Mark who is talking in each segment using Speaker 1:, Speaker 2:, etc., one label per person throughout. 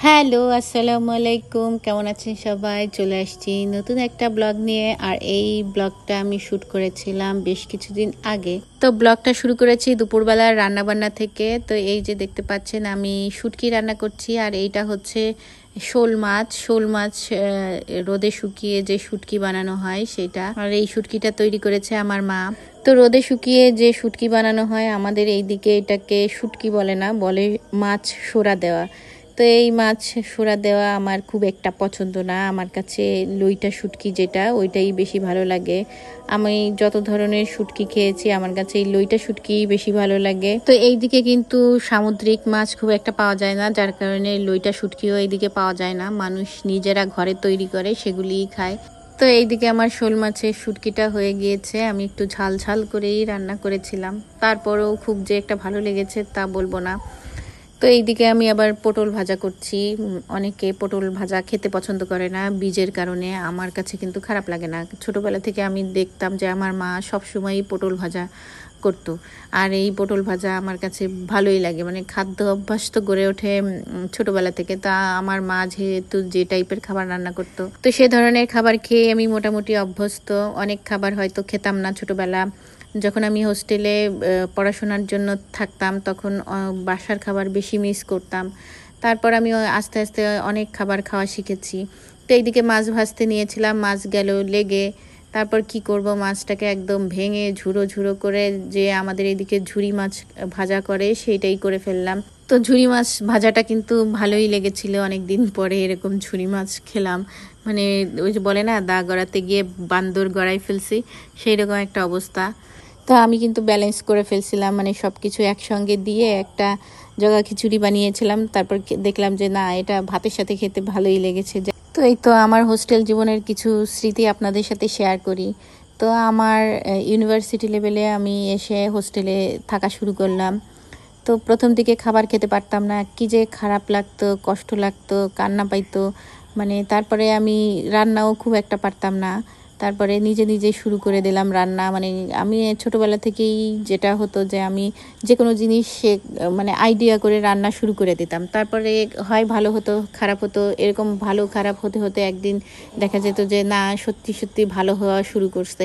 Speaker 1: Hello, আসসালামু আলাইকুম। কেমন আছেন সবাই? চলে আসছি নতুন একটা ব্লগ নিয়ে। আর এই ব্লগটা আমি শ্যুট করেছিলাম বেশ কিছুদিন আগে। তো ব্লগটা শুরু করেছি দুপুরবেলার রান্নাবান্না থেকে। তো এই যে দেখতে পাচ্ছেন আমি শুটকি রান্না করছি, আর এইটা হচ্ছে শোল মাছ। শোল মাছ রোদে শুকিয়ে যে শুটকি বানানো হয় সেটা। আর এই শুটকিটা তৈরি করেছে আমার মা। তো রোদে শুকিয়ে যে শুটকি বানানো হয় আমাদের এইদিকে এটাকে শুটকি বলে না, বলে মাছ সোরা দেওয়া। তো এই মাছ সোরা দেওয়া আমার খুব একটা পছন্দ না। আমার কাছে লইটা শুটকি যেটা, ওইটাই বেশি ভালো লাগে। আমি যত ধরনের শুটকি খেয়েছি আমার কাছে এই লইটা শুটকি বেশি ভালো লাগে। তো এইদিকে কিন্তু সামুদ্রিক মাছ খুব একটা পাওয়া যায় না, যার কারণে লইটা শুটকিও এইদিকে পাওয়া যায় না। মানুষ নিজেরা ঘরে তৈরি করে সেগুলিই খায়। তো এইদিকে আমার শোল মাছের শুটকিটা হয়ে গিয়েছে। আমি একটু ঝাল ঝাল করেই রান্না করেছিলাম, তারপরেও খুব যে একটা ভালো লেগেছে তা বলবো না। তো এইদিকে আমি আবার পটল ভাজা করছি। অনেকে পটল ভাজা খেতে পছন্দ করে না বীজের কারণে, আমার কাছে কিন্তু খারাপ লাগে না। ছোটবেলা থেকে আমি দেখতাম যে আমার মা সবসময়ই পটল ভাজা করতো, আর এই পটল ভাজা আমার কাছে ভালোই লাগে। মানে খাদ্য অভ্যাস তো গড়ে ওঠে ছোটবেলা থেকে। তা আমার মা যেহেতু যে টাইপের খাবার রান্না করতো, তো সে ধরনের খাবার খেয়ে আমি মোটামুটি অভ্যস্ত। অনেক খাবার হয়তো খেতাম না ছোটবেলা, যখন আমি হোস্টেলে পড়াশোনার জন্য থাকতাম তখন বাসার খাবার বেশি মিস করতাম। তারপর আমি আস্তে আস্তে অনেক খাবার খাওয়া শিখেছি। তো এইদিকে মাছ ভাজতে নিয়েছিলাম, মাছ গেল লেগে। তারপর কি করব, মাছটাকে একদম ভেঙে ঝুড়ো ঝুড়ো করে, যে আমাদের এইদিকে ঝুরি মাছ ভাজা করে সেইটাই করে ফেললাম। তো ঝুরি মাছ ভাজাটা কিন্তু ভালোই লেগেছিল, অনেক দিন পরে এরকম ঝুরি মাছ খেলাম। মানে ওই যে বলে না, দা গড়াতে গিয়ে বান্দর গড়াই ফেলছি, সেই রকম একটা অবস্থা। তো আমি কিন্তু ব্যালেন্স করে ফেলছিলাম, মানে সব কিছু একসঙ্গে দিয়ে একটা জগা খিচুড়ি বানিয়েছিলাম। তারপর দেখলাম যে না, এটা ভাতের সাথে খেতে ভালোই লেগেছে। তো এই তো আমার হোস্টেল জীবনের কিছু স্মৃতি আপনাদের সাথে শেয়ার করি। তো আমার ইউনিভার্সিটি লেভেলে আমি এসে হোস্টেলে থাকা শুরু করলাম। তো প্রথম দিকে খাবার খেতে পারতাম না, কি যে খারাপ লাগতো, কষ্ট লাগতো, কান্না পাইতো। মানে তারপরে আমি রান্নাও খুব একটা পারতাম না। তারপরে নিজে নিজে শুরু করে দিলাম রান্না। মানে আমি ছোটোবেলা থেকেই যেটা হতো যে আমি যে কোনো জিনিস মানে আইডিয়া করে রান্না শুরু করে দিতাম। তারপরে হয় ভালো হতো, খারাপ হতো, এরকম ভালো খারাপ হতে হতে একদিন দেখা যেত যে না, সত্যি সত্যি ভালো হওয়া শুরু করছে।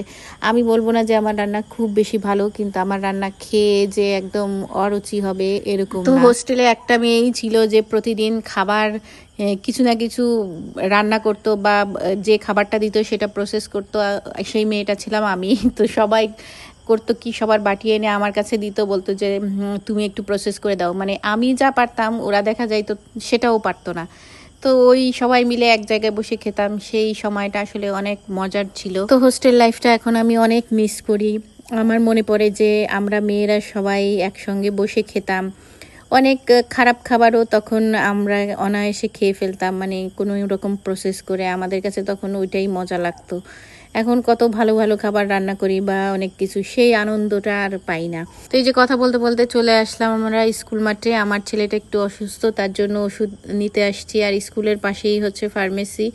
Speaker 1: আমি বলবো না যে আমার রান্না খুব বেশি ভালো, কিন্তু আমার রান্না খেয়ে যে একদম অরুচি হবে এরকম তো না। হোস্টেলে একটা মেয়েই ছিল যে প্রতিদিন খাবার কিছু না কিছু রান্না করতো, বা যে খাবারটা দিত সেটা প্রসেস করতো। সেই মেয়েটা ছিলাম আমি। তো সবাই করতো কি, সবার বাটি এনে আমার কাছে দিত, বলতো যে তুমি একটু প্রসেস করে দাও। মানে আমি যা পারতাম ওরা দেখা যাইতো সেটাও পারতো না। তো ওই সবাই মিলে এক জায়গায় বসে খেতাম, সেই সময়টা আসলে অনেক মজার ছিল। তো হোস্টেল লাইফটা এখন আমি অনেক মিস করি। আমার মনে পড়ে যে আমরা মেয়েরা সবাই একসঙ্গে বসে খেতাম। অনেক খারাপ খাবারও তখন আমরা অনায়াসে খেয়ে ফেলতাম, মানে কোনো রকম প্রসেস করে। আমাদের কাছে তখন ওইটাই মজা লাগতো। এখন কত ভালো ভালো খাবার রান্না করি বা অনেক কিছু, সেই আনন্দটা আর পাই না। তো এই যে কথা বলতে বলতে চলে আসলাম আমরা স্কুল মাঠে। আমার ছেলেটা একটু অসুস্থ, তার জন্য ওষুধ নিতে আসছি। আর স্কুলের পাশেই হচ্ছে ফার্মেসি।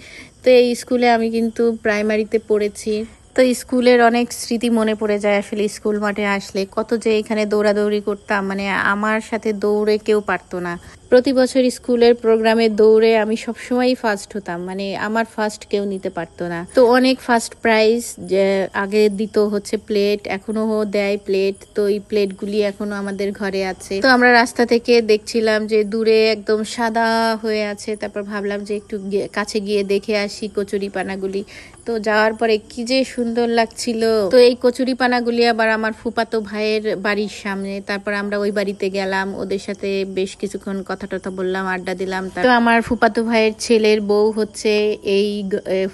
Speaker 1: তো এই স্কুলে আমি কিন্তু প্রাইমারিতে পড়েছি। তো স্কুলের অনেক স্মৃতি মনে পড়ে যায় আসলে স্কুল মাঠে আসলে। কত যে এখানে দৌড়াদৌড়ি করতাম, মানে আমার সাথে দৌড়ে কেউ পারতো না। প্রতি বছর স্কুলের প্রোগ্রামে দৌড়ে আমি সবসময়ই ফার্স্ট হতাম, মানে আমার ফার্স্ট কেউ নিতে পারতো না। তো অনেক ফার্স্ট প্রাইজ যে আগে দিত হচ্ছে প্লেট, এখনো দেয় প্লেট। তো এই প্লেটগুলি এখনো আমাদের ঘরে আছে। তো আমরা রাস্তা থেকে দেখছিলাম যে দূরে একদম সাদা হয়ে আছে। তারপর ভাবলাম যে একটু কাছে গিয়ে দেখে আসি কচুরি পানাগুলি। তো যাওয়ার পরে কি যে সুন্দর লাগছিল। তো এই কচুরি পানাগুলি আবার আমার ফুফাতো ভাইয়ের বাড়ির সামনে। তারপর আমরা ওই বাড়িতে গেলাম, ওদের সাথে বেশ কিছুক্ষণ কথা টথা বললাম, আড্ডা দিলাম। তো আমার ফুফাতো ভাইয়ের ছেলের বউ হচ্ছে এই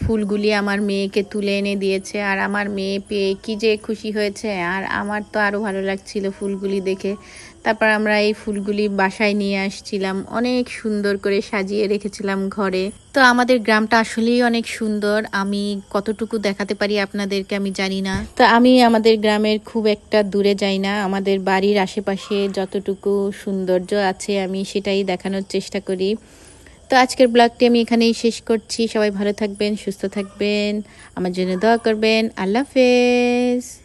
Speaker 1: ফুলগুলি আমার মেয়েকে তুলে এনে দিয়েছে, আর আমার মেয়ে পেয়ে কি যে খুশি হয়েছে। আর আমার তো আরো ভালো লাগছিল ফুলগুলি দেখে। তারপর আমরা এই ফুলগুলি বাসায় নিয়ে আসছিলাম, অনেক সুন্দর করে সাজিয়ে রেখেছিলাম ঘরে। তো আমাদের গ্রামটা আসলেই অনেক সুন্দর। আমি কতটুকু দেখাতে পারি আপনাদেরকে আমি জানি না। তো আমি আমাদের গ্রামের খুব একটা দূরে যাই না, আমাদের বাড়ির আশেপাশে যতটুকু সৌন্দর্য আছে আমি সেটাই দেখানোর চেষ্টা করি। তো আজকের ব্লগটি আমি এখানেই শেষ করছি। সবাই ভালো থাকবেন, সুস্থ থাকবেন, আমার জন্য দোয়া করবেন। আল্লাহ হাফেজ।